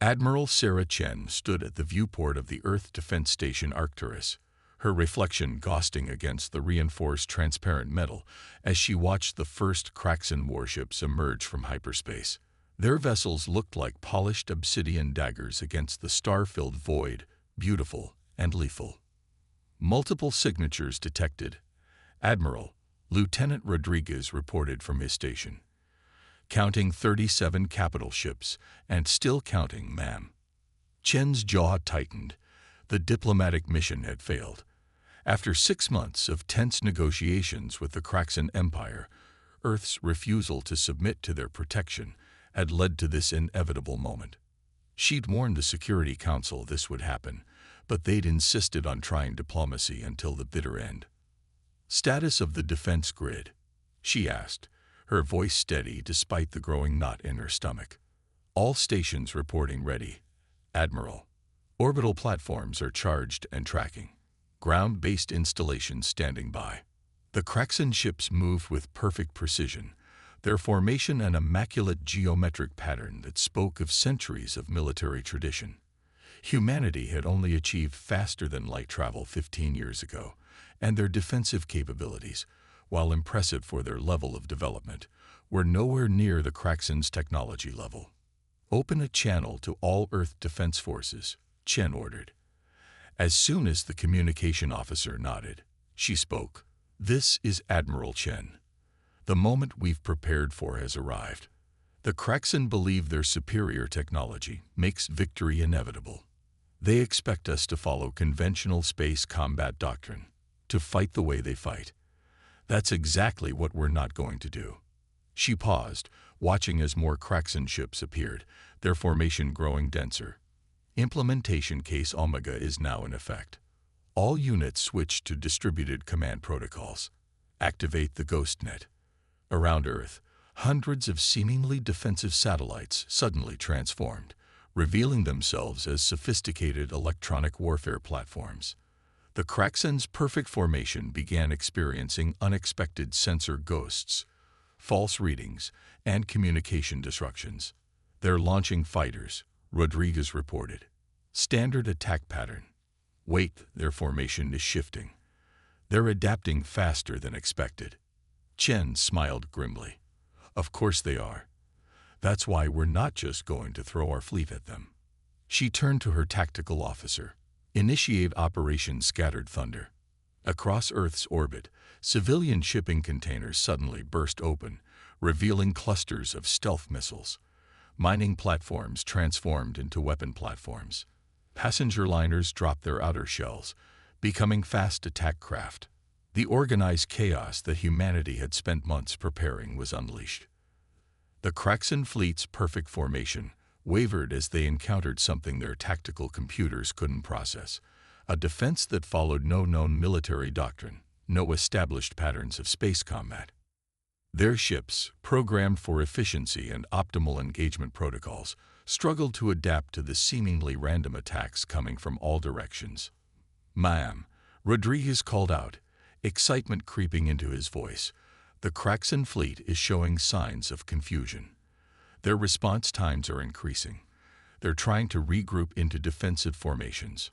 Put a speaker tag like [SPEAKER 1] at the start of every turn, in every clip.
[SPEAKER 1] Admiral Sarah Chen stood at the viewport of the Earth Defense Station Arcturus, her reflection ghosting against the reinforced transparent metal as she watched the first Kraxan warships emerge from hyperspace. Their vessels looked like polished obsidian daggers against the star-filled void, beautiful and lethal. Multiple signatures detected. Admiral, Lieutenant Rodriguez reported from his station. Counting 37 capital ships, and still counting, ma'am. Chen's jaw tightened. The diplomatic mission had failed. After 6 months of tense negotiations with the Kraxan Empire, Earth's refusal to submit to their protection had led to this inevitable moment. She'd warned the Security Council this would happen, but they'd insisted on trying diplomacy until the bitter end. "Status of the defense grid?" she asked, her voice steady despite the growing knot in her stomach. "All stations reporting ready, Admiral. Orbital platforms are charged and tracking. Ground-based installations standing by." The Kraxan ships moved with perfect precision, their formation an immaculate geometric pattern that spoke of centuries of military tradition. Humanity had only achieved faster-than-light travel 15 years ago, and their defensive capabilities, while impressive for their level of development, were nowhere near the Kraxan's technology level. "Open a channel to all Earth Defense Forces," Chen ordered. As soon as the communication officer nodded, she spoke. "This is Admiral Chen. The moment we've prepared for has arrived. The Kraxan believe their superior technology makes victory inevitable. They expect us to follow conventional space combat doctrine, to fight the way they fight. That's exactly what we're not going to do." She paused, watching as more Kraxan ships appeared, their formation growing denser. Implementation Case Omega is now in effect. All units switch to distributed command protocols. Activate the Ghost Net. Around Earth, hundreds of seemingly defensive satellites suddenly transformed, revealing themselves as sophisticated electronic warfare platforms. The Kraxan's perfect formation began experiencing unexpected sensor ghosts, false readings, and communication disruptions. "They're launching fighters," Rodriguez reported. "Standard attack pattern. Wait, their formation is shifting. They're adapting faster than expected." Chen smiled grimly. "Of course they are. That's why we're not just going to throw our fleet at them." She turned to her tactical officer. "Initiate Operation Scattered Thunder." Across Earth's orbit, civilian shipping containers suddenly burst open, revealing clusters of stealth missiles. Mining platforms transformed into weapon platforms. Passenger liners dropped their outer shells, becoming fast attack craft. The organized chaos that humanity had spent months preparing was unleashed. The Kraxan fleet's perfect formation wavered as they encountered something their tactical computers couldn't process, a defense that followed no known military doctrine, no established patterns of space combat. Their ships, programmed for efficiency and optimal engagement protocols, struggled to adapt to the seemingly random attacks coming from all directions. "Ma'am," Rodriguez called out, excitement creeping into his voice, "the Kraxan fleet is showing signs of confusion. Their response times are increasing. They're trying to regroup into defensive formations.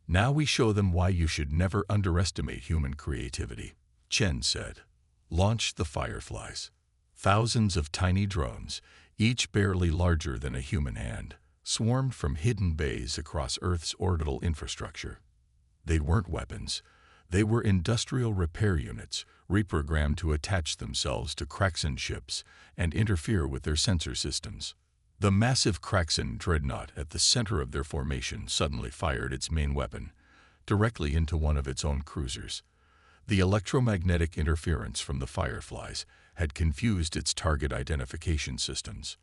[SPEAKER 1] Now we show them why you should never underestimate human creativity," Chen said. "Launch the Fireflies." Thousands of tiny drones, each barely larger than a human hand, swarmed from hidden bays across Earth's orbital infrastructure. They weren't weapons. They were industrial repair units, reprogrammed to attach themselves to Kraxan ships and interfere with their sensor systems. The massive Kraxan dreadnought at the center of their formation suddenly fired its main weapon, directly into one of its own cruisers. The electromagnetic interference from the Fireflies had confused its target identification systems.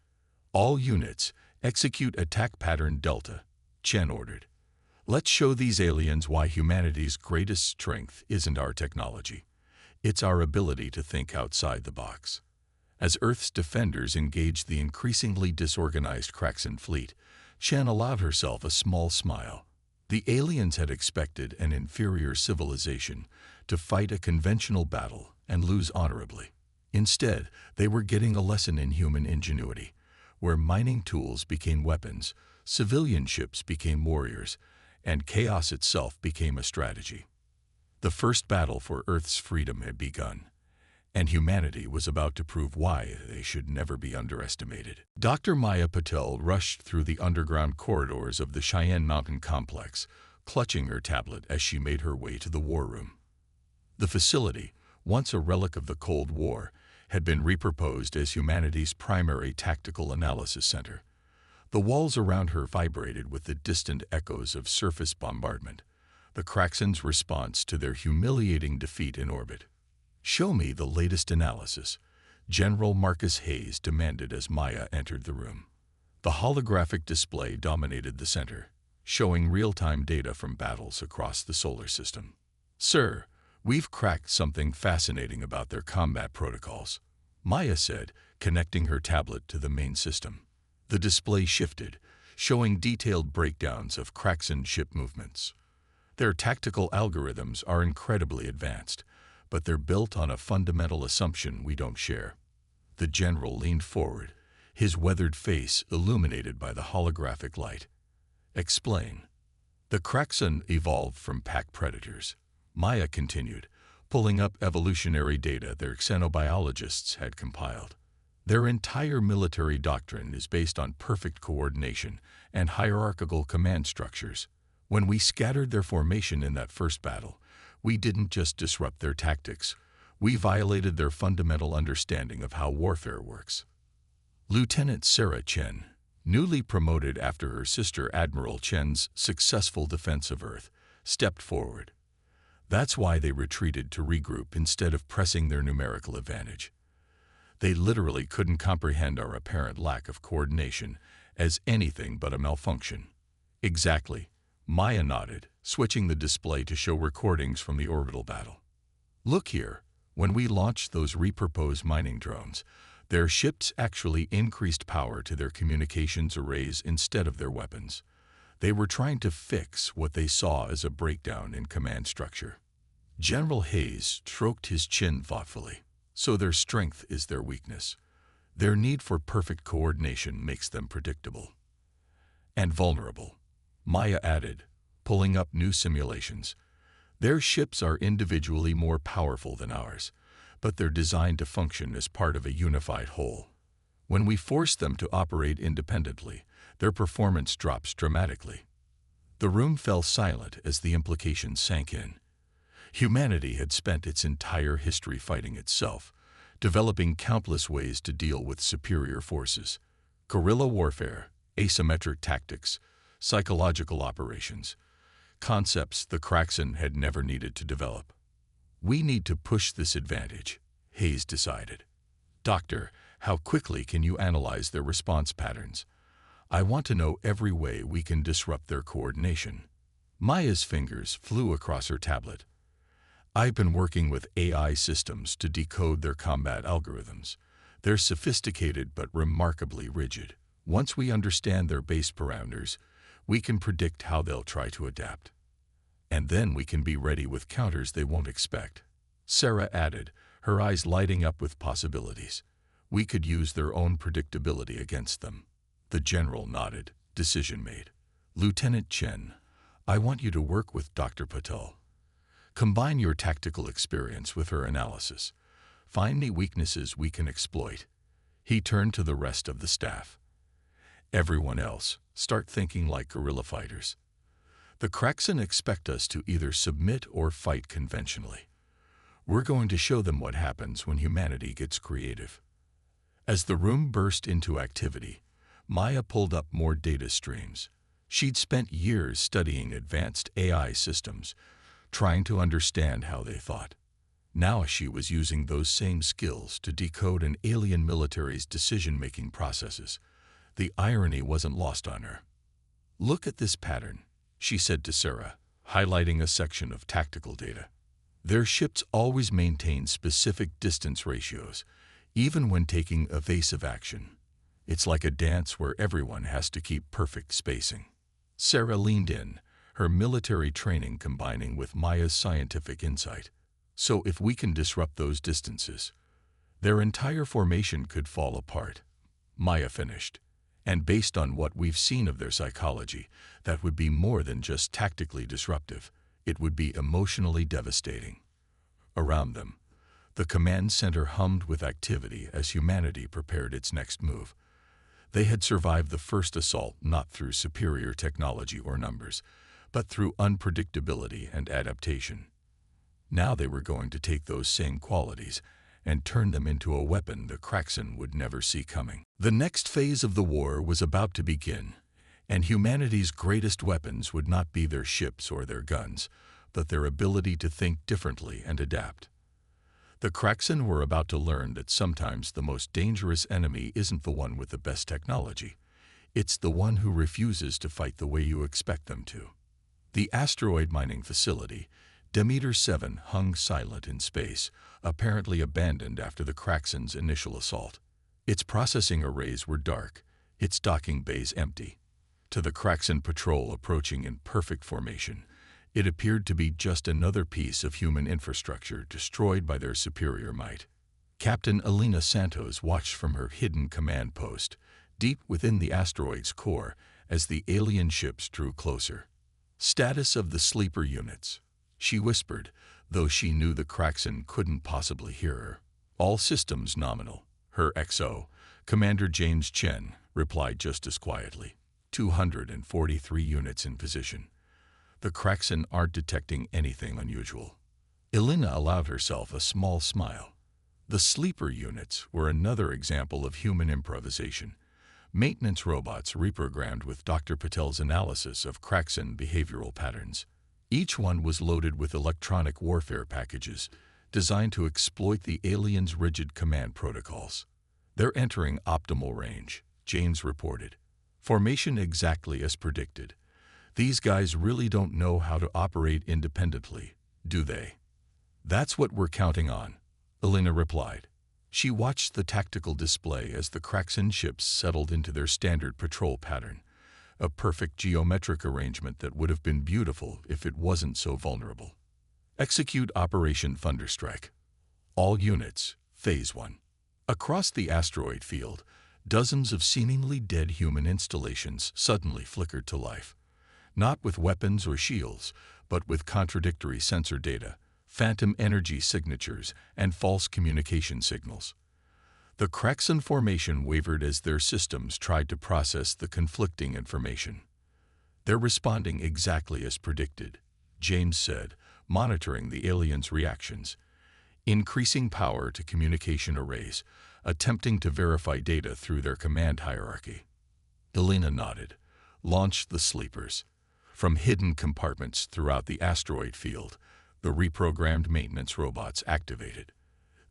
[SPEAKER 1] "All units, execute attack pattern Delta," Chen ordered. "Let's show these aliens why humanity's greatest strength isn't our technology. It's our ability to think outside the box." As Earth's defenders engaged the increasingly disorganized Kraxan fleet, Chen allowed herself a small smile. The aliens had expected an inferior civilization to fight a conventional battle and lose honorably. Instead, they were getting a lesson in human ingenuity, where mining tools became weapons, Civilian ships became warriors, and chaos itself became a strategy. The first battle for Earth's freedom had begun, and humanity was about to prove why they should never be underestimated. Dr. Maya Patel rushed through the underground corridors of the Cheyenne Mountain complex, clutching her tablet as she made her way to the war room. The facility, once a relic of the Cold War, had been repurposed as humanity's primary tactical analysis center. The walls around her vibrated with the distant echoes of surface bombardment, the Kraxen's response to their humiliating defeat in orbit. "Show me the latest analysis," General Marcus Hayes demanded as Maya entered the room. The holographic display dominated the center, showing real-time data from battles across the solar system. "Sir, we've cracked something fascinating about their combat protocols," Maya said, connecting her tablet to the main system. The display shifted, showing detailed breakdowns of Kraxen ship movements. "Their tactical algorithms are incredibly advanced, but they're built on a fundamental assumption we don't share." The general leaned forward, his weathered face illuminated by the holographic light. "Explain." "The Kraxen evolved from pack predators," Maya continued, pulling up evolutionary data their xenobiologists had compiled. "Their entire military doctrine is based on perfect coordination and hierarchical command structures. When we scattered their formation in that first battle, we didn't just disrupt their tactics, we violated their fundamental understanding of how warfare works." Lieutenant Sarah Chen, newly promoted after her sister Admiral Chen's successful defense of Earth, stepped forward. "That's why they retreated to regroup instead of pressing their numerical advantage. They literally couldn't comprehend our apparent lack of coordination as anything but a malfunction." "Exactly," Maya nodded, switching the display to show recordings from the orbital battle. "Look here, when we launched those repurposed mining drones, their ships actually increased power to their communications arrays instead of their weapons. They were trying to fix what they saw as a breakdown in command structure." General Hayes stroked his chin thoughtfully. "So their strength is their weakness. Their need for perfect coordination makes them predictable. And vulnerable," Maya added, pulling up new simulations. "Their ships are individually more powerful than ours, but they're designed to function as part of a unified whole. When we force them to operate independently, their performance drops dramatically." The room fell silent as the implications sank in. Humanity had spent its entire history fighting itself, developing countless ways to deal with superior forces: guerrilla warfare, asymmetric tactics, psychological operations, concepts the Kraxen had never needed to develop. "We need to push this advantage," Hayes decided. "Doctor, how quickly can you analyze their response patterns? I want to know every way we can disrupt their coordination." Maya's fingers flew across her tablet. "I've been working with AI systems to decode their combat algorithms. They're sophisticated but remarkably rigid. Once we understand their base parameters, we can predict how they'll try to adapt. And then we can be ready with counters they won't expect." Sarah added, her eyes lighting up with possibilities. "We could use their own predictability against them." The general nodded, decision made. "Lieutenant Chen, I want you to work with Dr. Patel. Combine your tactical experience with her analysis. Find the weaknesses we can exploit." He turned to the rest of the staff. "Everyone else, start thinking like guerrilla fighters. The Kraxen expect us to either submit or fight conventionally. We're going to show them what happens when humanity gets creative." As the room burst into activity, Maya pulled up more data streams. She'd spent years studying advanced AI systems, trying to understand how they thought. Now she was using those same skills to decode an alien military's decision-making processes. The irony wasn't lost on her. "Look at this pattern," she said to Sarah, highlighting a section of tactical data. "Their ships always maintain specific distance ratios, even when taking evasive action. It's like a dance where everyone has to keep perfect spacing." Sarah leaned in, her military training combining with Maya's scientific insight. "So if we can disrupt those distances, their entire formation could fall apart," Maya finished. And based on what we've seen of their psychology, that would be more than just tactically disruptive. It would be emotionally devastating. Around them, the command center hummed with activity as humanity prepared its next move. They had survived the first assault not through superior technology or numbers, but through unpredictability and adaptation. Now they were going to take those same qualities and turn them into a weapon the Kraxan would never see coming. The next phase of the war was about to begin, and humanity's greatest weapons would not be their ships or their guns, but their ability to think differently and adapt. The Kraxan were about to learn that sometimes the most dangerous enemy isn't the one with the best technology. It's the one who refuses to fight the way you expect them to. The asteroid mining facility, Demeter 7, hung silent in space, apparently abandoned after the Kraxan's initial assault. Its processing arrays were dark, its docking bays empty. To the Kraxan patrol approaching in perfect formation, it appeared to be just another piece of human infrastructure destroyed by their superior might. Captain Elena Santos watched from her hidden command post, deep within the asteroid's core, as the alien ships drew closer. "Status of the sleeper units," she whispered, though she knew the Kraxan couldn't possibly hear her. "All systems nominal." Her XO, Commander James Chen, replied just as quietly. 243 units in position. The Kraxan aren't detecting anything unusual. Elena allowed herself a small smile. The sleeper units were another example of human improvisation. Maintenance robots reprogrammed with Dr. Patel's analysis of Kraxan behavioral patterns. Each one was loaded with electronic warfare packages designed to exploit the aliens' rigid command protocols. "They're entering optimal range," James reported. "Formation exactly as predicted. These guys really don't know how to operate independently, do they?" "That's what we're counting on," Elena replied. She watched the tactical display as the Kraxan ships settled into their standard patrol pattern, a perfect geometric arrangement that would have been beautiful if it wasn't so vulnerable. "Execute Operation Thunderstrike. All units, Phase 1. Across the asteroid field, dozens of seemingly dead human installations suddenly flickered to life. Not with weapons or shields, but with contradictory sensor data, phantom energy signatures, and false communication signals. The Kraxan formation wavered as their systems tried to process the conflicting information. "They're responding exactly as predicted," James said, monitoring the aliens' reactions. "Increasing power to communication arrays, attempting to verify data through their command hierarchy." Elena nodded. "Launch the sleepers." From hidden compartments throughout the asteroid field, the reprogrammed maintenance robots activated.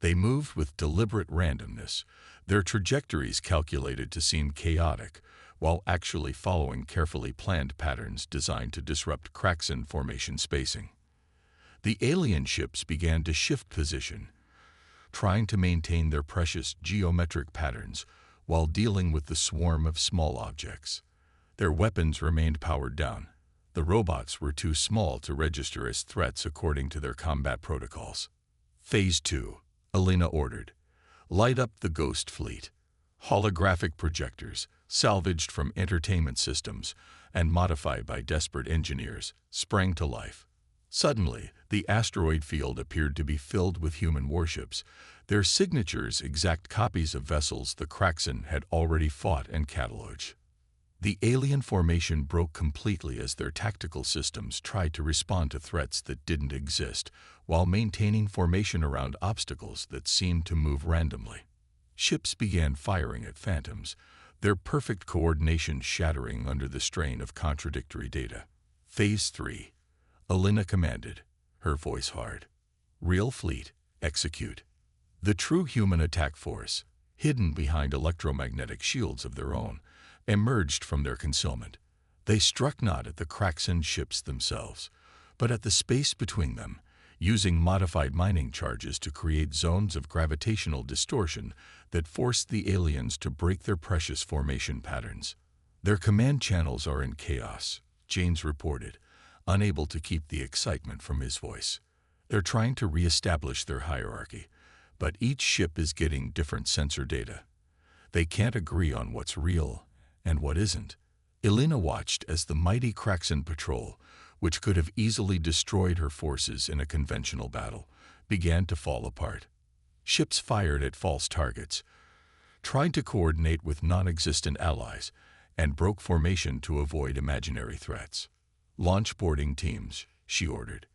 [SPEAKER 1] They moved with deliberate randomness, their trajectories calculated to seem chaotic, while actually following carefully planned patterns designed to disrupt Kraxan formation spacing. The alien ships began to shift position, trying to maintain their precious geometric patterns while dealing with the swarm of small objects. Their weapons remained powered down. The robots were too small to register as threats according to their combat protocols. "Phase 2, Elena ordered. "Light up the Ghost Fleet." Holographic projectors, salvaged from entertainment systems and modified by desperate engineers, sprang to life. Suddenly, the asteroid field appeared to be filled with human warships, their signatures exact copies of vessels the Kraxan had already fought and cataloged. The alien formation broke completely as their tactical systems tried to respond to threats that didn't exist, while maintaining formation around obstacles that seemed to move randomly. Ships began firing at phantoms, their perfect coordination shattering under the strain of contradictory data. "Phase 3, Elena commanded, her voice hard. "Real fleet, execute." The true human attack force, hidden behind electromagnetic shields of their own, emerged from their concealment. They struck not at the Kraxan ships themselves, but at the space between them, using modified mining charges to create zones of gravitational distortion that forced the aliens to break their precious formation patterns. "Their command channels are in chaos," James reported, unable to keep the excitement from his voice. "They're trying to reestablish their hierarchy, but each ship is getting different sensor data. They can't agree on what's real and what isn't. Elena watched as the mighty Kraxan patrol, which could have easily destroyed her forces in a conventional battle, began to fall apart. Ships fired at false targets, tried to coordinate with non-existent allies, and broke formation to avoid imaginary threats. "Launch boarding teams," she ordered.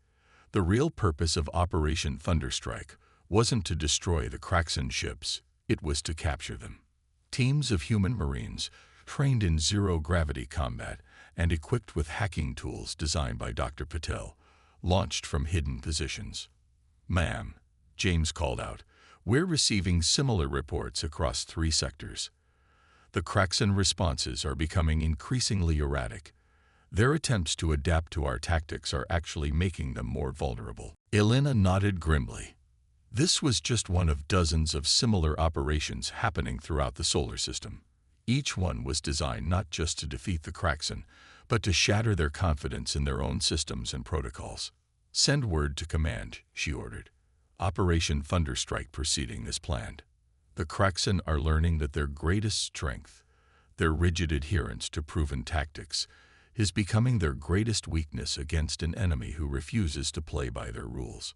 [SPEAKER 1] The real purpose of Operation Thunderstrike wasn't to destroy the Kraxan ships, it was to capture them. Teams of human marines, trained in zero-gravity combat and equipped with hacking tools designed by Dr. Patel, launched from hidden positions. "Ma'am," James called out, "we're receiving similar reports across 3 sectors. The Kraxan responses are becoming increasingly erratic. Their attempts to adapt to our tactics are actually making them more vulnerable." Elena nodded grimly. This was just one of dozens of similar operations happening throughout the solar system. Each one was designed not just to defeat the Kraxan, but to shatter their confidence in their own systems and protocols. "Send word to command," she ordered. "Operation Thunderstrike proceeding as planned." The Kraxan are learning that their greatest strength, their rigid adherence to proven tactics, is becoming their greatest weakness against an enemy who refuses to play by their rules.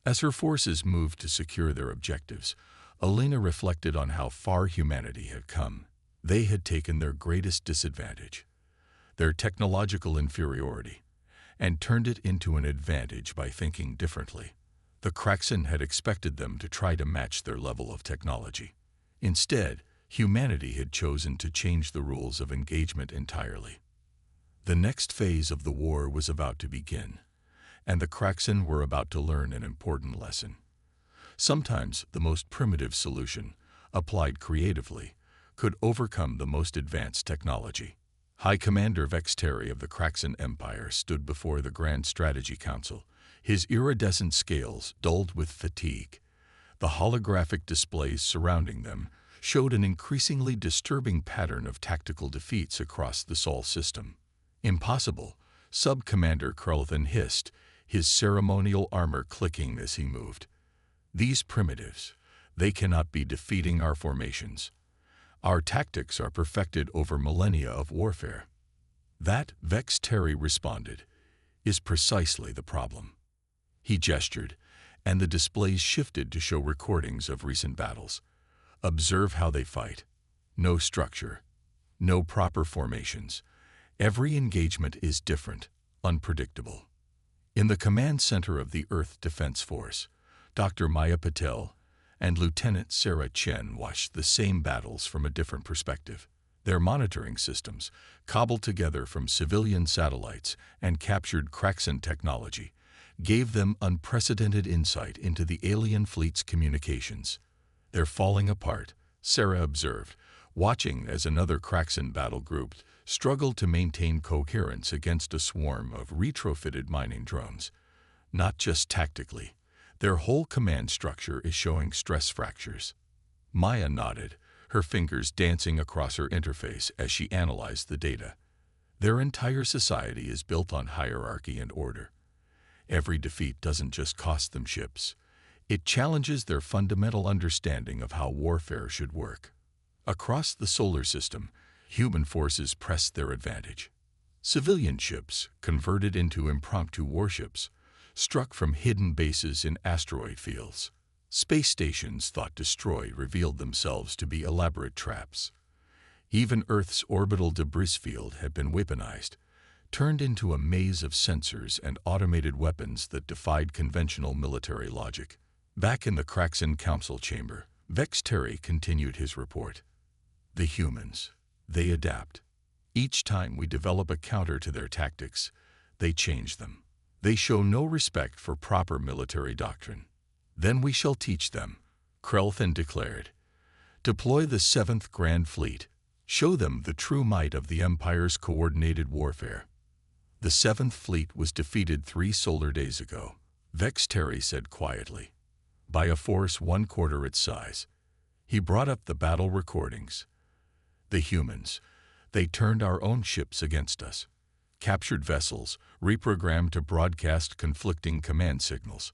[SPEAKER 1] As her forces moved to secure their objectives, Elena reflected on how far humanity had come. They had taken their greatest disadvantage, their technological inferiority, and turned it into an advantage by thinking differently. The Kraxan had expected them to try to match their level of technology. Instead, humanity had chosen to change the rules of engagement entirely. The next phase of the war was about to begin, and the Kraxan were about to learn an important lesson. Sometimes the most primitive solution, applied creatively, could overcome the most advanced technology. High Commander Vex Terry of the Kraxan Empire stood before the Grand Strategy Council, his iridescent scales dulled with fatigue. The holographic displays surrounding them showed an increasingly disturbing pattern of tactical defeats across the Sol system. "Impossible," Sub-Commander Krelthan hissed, his ceremonial armor clicking as he moved. "These primitives, they cannot be defeating our formations. Our tactics are perfected over millennia of warfare." "That," Vex Terry responded, "is precisely the problem." He gestured, and the displays shifted to show recordings of recent battles. "Observe how they fight. No structure, no proper formations. Every engagement is different, unpredictable." In the command center of the Earth Defense Force, Dr. Maya Patel and Lieutenant Sarah Chen watched the same battles from a different perspective. Their monitoring systems, cobbled together from civilian satellites and captured Kraxan technology, gave them unprecedented insight into the alien fleet's communications. "They're falling apart," Sarah observed, watching as another Kraxan battle group struggled to maintain coherence against a swarm of retrofitted mining drones. "Not just tactically. Their whole command structure is showing stress fractures." Maya nodded, her fingers dancing across her interface as she analyzed the data. "Their entire society is built on hierarchy and order. Every defeat doesn't just cost them ships. It challenges their fundamental understanding of how warfare should work." Across the solar system, human forces pressed their advantage. Civilian ships, converted into impromptu warships, struck from hidden bases in asteroid fields. Space stations thought destroyed revealed themselves to be elaborate traps. Even Earth's orbital debris field had been weaponized, turned into a maze of sensors and automated weapons that defied conventional military logic. Back in the Kraxan Council chamber, Vex Terry continued his report. "The humans, they adapt. Each time we develop a counter to their tactics, they change them. They show no respect for proper military doctrine. Then we shall teach them," Krelthan declared. "Deploy the 7th Grand Fleet. Show them the true might of the Empire's coordinated warfare." "The 7th Fleet was defeated 3 solar days ago," Vex Terry said quietly, "by a force 1/4 its size." He brought up the battle recordings. "The humans, they turned our own ships against us, captured vessels, reprogrammed to broadcast conflicting command signals.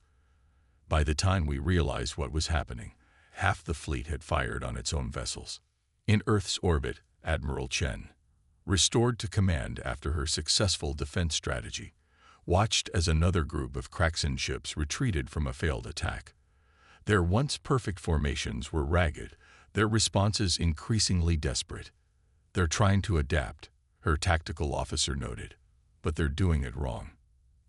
[SPEAKER 1] By the time we realized what was happening, half the fleet had fired on its own vessels." In Earth's orbit, Admiral Chen, restored to command after her successful defense strategy, watched as another group of Kraxan ships retreated from a failed attack. Their once perfect formations were ragged, their responses increasingly desperate. "They're trying to adapt," her tactical officer noted, "but they're doing it wrong.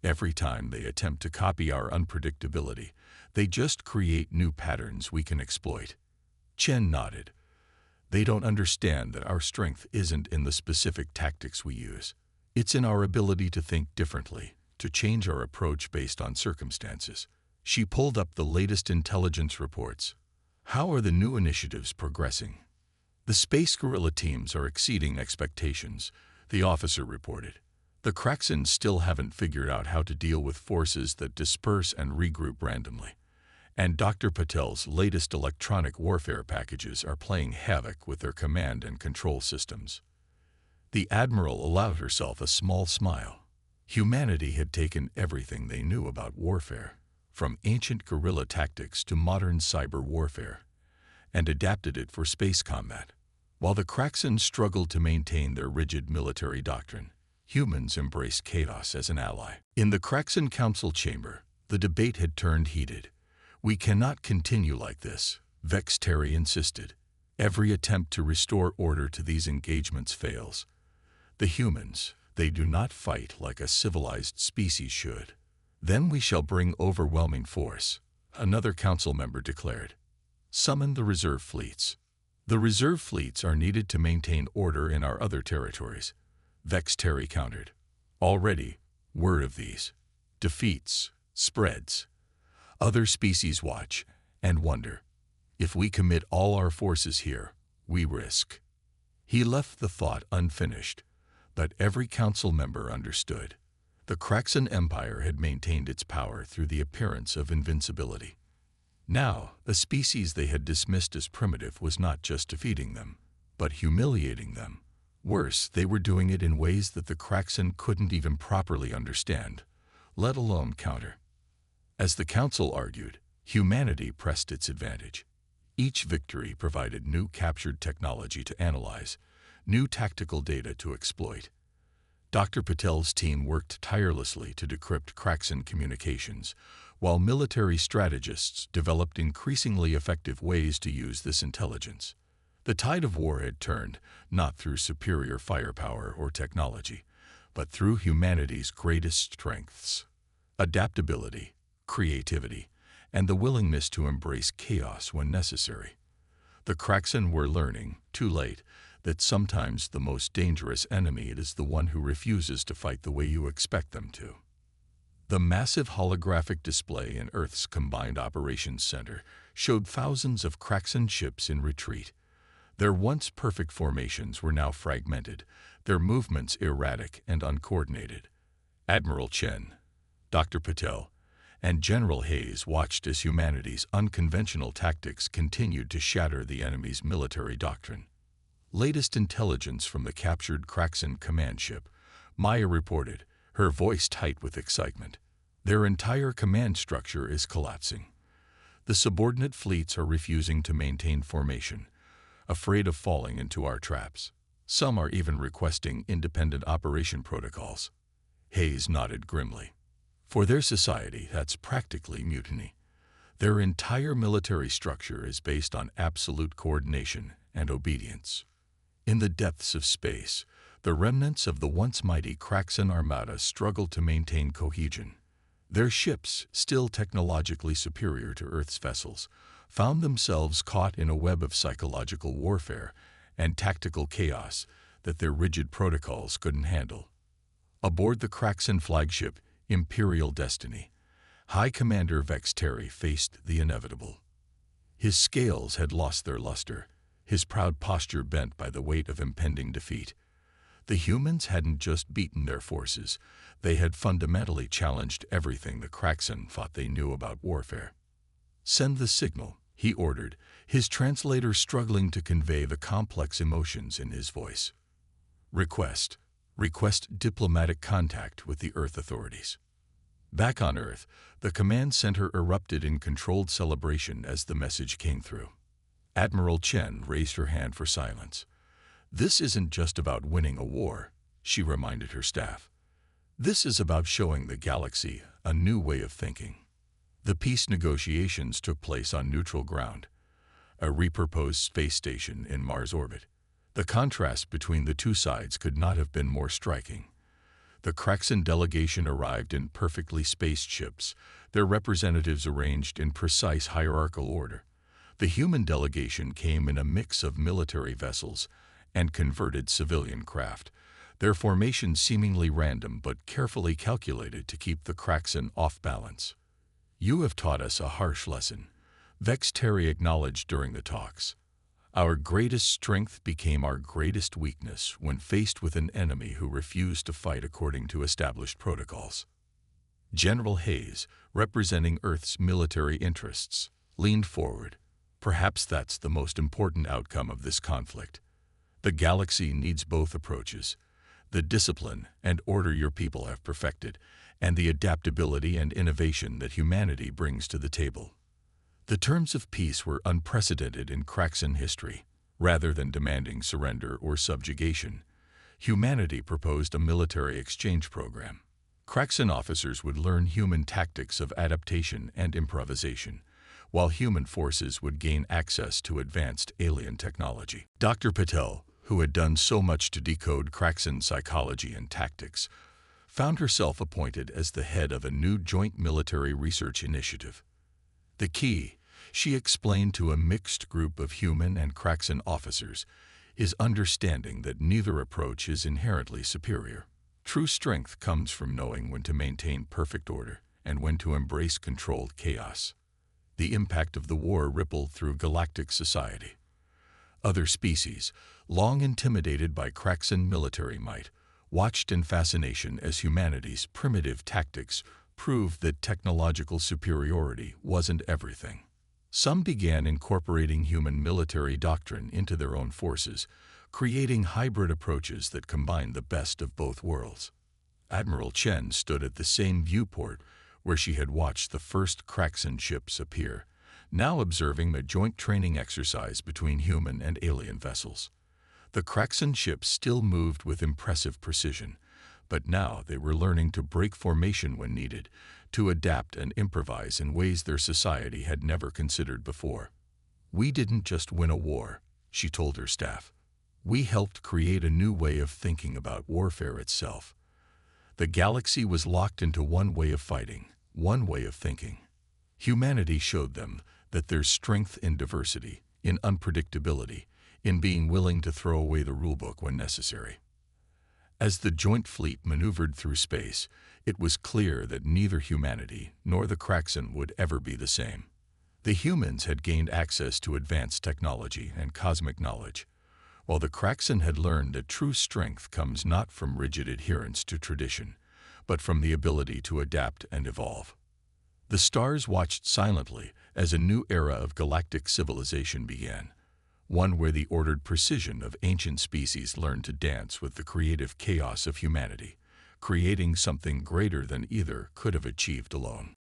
[SPEAKER 1] Every time they attempt to copy our unpredictability, they just create new patterns we can exploit." Chen nodded. "They don't understand that our strength isn't in the specific tactics we use. It's in our ability to think differently, to change our approach based on circumstances." She pulled up the latest intelligence reports. "How are the new initiatives progressing?" "The space guerrilla teams are exceeding expectations," the officer reported. "The Kraxans still haven't figured out how to deal with forces that disperse and regroup randomly. And Dr. Patel's latest electronic warfare packages are playing havoc with their command and control systems." The admiral allowed herself a small smile. Humanity had taken everything they knew about warfare, from ancient guerrilla tactics to modern cyber warfare, and adapted it for space combat. While the Kraxans struggled to maintain their rigid military doctrine, humans embraced chaos as an ally. In the Kraxan Council chamber, the debate had turned heated. "We cannot continue like this," Vex Terry insisted. "Every attempt to restore order to these engagements fails. The humans, they do not fight like a civilized species should." "Then we shall bring overwhelming force," another council member declared. "Summon the reserve fleets." "The reserve fleets are needed to maintain order in our other territories," Vex Terry countered. "Already, word of these defeats spreads. Other species watch and wonder. If we commit all our forces here, we risk." He left the thought unfinished, but every council member understood. The Kraxan Empire had maintained its power through the appearance of invincibility. Now, a species they had dismissed as primitive was not just defeating them, but humiliating them. Worse, they were doing it in ways that the Kraxan couldn't even properly understand, let alone counter. As the council argued, humanity pressed its advantage. Each victory provided new captured technology to analyze, new tactical data to exploit. Dr. Patel's team worked tirelessly to decrypt Kraxan communications, while military strategists developed increasingly effective ways to use this intelligence. The tide of war had turned, not through superior firepower or technology, but through humanity's greatest strengths: adaptability, creativity, and the willingness to embrace chaos when necessary. The Kraxan were learning, too late, that sometimes the most dangerous enemy is the one who refuses to fight the way you expect them to. The massive holographic display in Earth's Combined Operations Center showed thousands of Kraxan ships in retreat. Their once perfect formations were now fragmented, their movements erratic and uncoordinated. Admiral Chen, Dr. Patel, and General Hayes watched as humanity's unconventional tactics continued to shatter the enemy's military doctrine. Latest intelligence from the captured Kraxan command ship, Maya reported, her voice tight with excitement. "Their entire command structure is collapsing. The subordinate fleets are refusing to maintain formation, afraid of falling into our traps. Some are even requesting independent operation protocols." Hayes nodded grimly. "For their society, that's practically mutiny. Their entire military structure is based on absolute coordination and obedience. In the depths of space, the remnants of the once mighty Kraxan armada struggle to maintain cohesion. Their ships, still technologically superior to Earth's vessels, found themselves caught in a web of psychological warfare and tactical chaos that their rigid protocols couldn't handle." Aboard the Kraxan flagship, Imperial Destiny, High Commander Vex Terry faced the inevitable. His scales had lost their luster, his proud posture bent by the weight of impending defeat. The humans hadn't just beaten their forces, they had fundamentally challenged everything the Kraxan thought they knew about warfare. "Send the signal," he ordered, his translator struggling to convey the complex emotions in his voice. Request diplomatic contact with the Earth authorities." Back on Earth, the command center erupted in controlled celebration as the message came through. Admiral Chen raised her hand for silence. "This isn't just about winning a war," she reminded her staff. "This is about showing the galaxy a new way of thinking." The peace negotiations took place on neutral ground, a repurposed space station in Mars orbit. The contrast between the two sides could not have been more striking. The Kraxan delegation arrived in perfectly spaced ships, their representatives arranged in precise hierarchical order. The human delegation came in a mix of military vessels and converted civilian craft, their formation seemingly random but carefully calculated to keep the Kraxan off balance. "You have taught us a harsh lesson," Vex Terry acknowledged during the talks. "Our greatest strength became our greatest weakness when faced with an enemy who refused to fight according to established protocols." General Hayes, representing Earth's military interests, leaned forward. "Perhaps that's the most important outcome of this conflict. The galaxy needs both approaches: the discipline and order your people have perfected, and the adaptability and innovation that humanity brings to the table." The terms of peace were unprecedented in Kraxan history. Rather than demanding surrender or subjugation, humanity proposed a military exchange program. Kraxan officers would learn human tactics of adaptation and improvisation, while human forces would gain access to advanced alien technology. Dr. Patel, who had done so much to decode Kraxan psychology and tactics, found herself appointed as the head of a new joint military research initiative. "The key," she explained to a mixed group of human and Kraxan officers, "is understanding that neither approach is inherently superior. True strength comes from knowing when to maintain perfect order and when to embrace controlled chaos." The impact of the war rippled through galactic society. Other species, long intimidated by Kraxan military might, watched in fascination as humanity's primitive tactics proved that technological superiority wasn't everything. Some began incorporating human military doctrine into their own forces, creating hybrid approaches that combined the best of both worlds. Admiral Chen stood at the same viewport where she had watched the first Kraxan ships appear, now observing a joint training exercise between human and alien vessels. The Kraxan ships still moved with impressive precision, but now they were learning to break formation when needed, to adapt and improvise in ways their society had never considered before. "We didn't just win a war," she told her staff. "We helped create a new way of thinking about warfare itself." The galaxy was locked into one way of fighting, one way of thinking. Humanity showed them that there's strength in diversity, in unpredictability, in being willing to throw away the rulebook when necessary. As the joint fleet maneuvered through space, it was clear that neither humanity nor the Kraxan would ever be the same. The humans had gained access to advanced technology and cosmic knowledge, while the Kraxan had learned that true strength comes not from rigid adherence to tradition, but from the ability to adapt and evolve. The stars watched silently as a new era of galactic civilization began, one where the ordered precision of ancient species learned to dance with the creative chaos of humanity, creating something greater than either could have achieved alone.